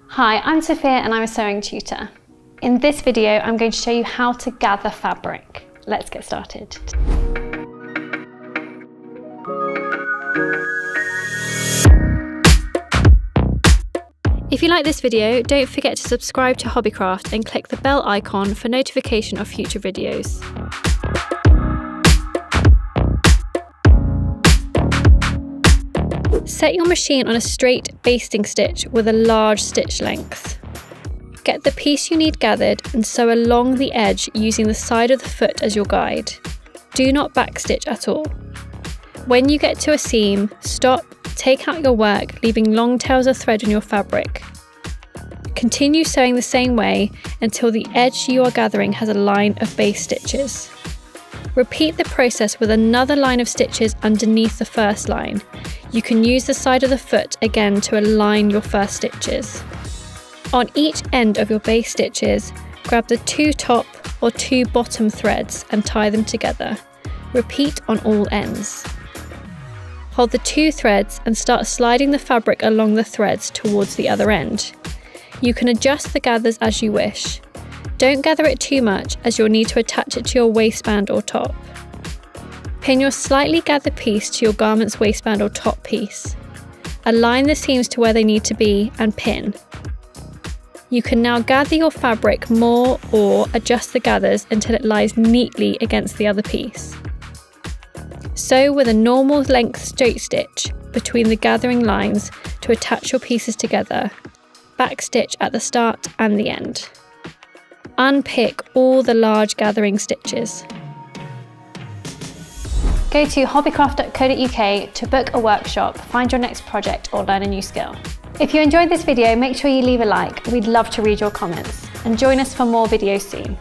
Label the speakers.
Speaker 1: Hi, I'm Sophia and I'm a sewing tutor. In this video, I'm going to show you how to gather fabric. Let's get started. If you like this video, don't forget to subscribe to Hobbycraft and click the bell icon for notification of future videos. Set your machine on a straight basting stitch with a large stitch length. Get the piece you need gathered and sew along the edge using the side of the foot as your guide. Do not backstitch at all. When you get to a seam, stop, take out your work, leaving long tails of thread on your fabric. Continue sewing the same way until the edge you are gathering has a line of base stitches. Repeat the process with another line of stitches underneath the first line. You can use the side of the foot again to align your first stitches. On each end of your base stitches, grab the 2 top or 2 bottom threads and tie them together. Repeat on all ends. Hold the 2 threads and start sliding the fabric along the threads towards the other end. You can adjust the gathers as you wish. Don't gather it too much as you'll need to attach it to your waistband or top. Pin your slightly gathered piece to your garment's waistband or top piece. Align the seams to where they need to be and pin. You can now gather your fabric more or adjust the gathers until it lies neatly against the other piece. Sew with a normal length straight stitch between the gathering lines to attach your pieces together. Backstitch at the start and the end. Unpick all the large gathering stitches. Go to hobbycraft.co.uk to book a workshop, find your next project or learn a new skill. If you enjoyed this video, make sure you leave a like. We'd love to read your comments. And join us for more videos soon.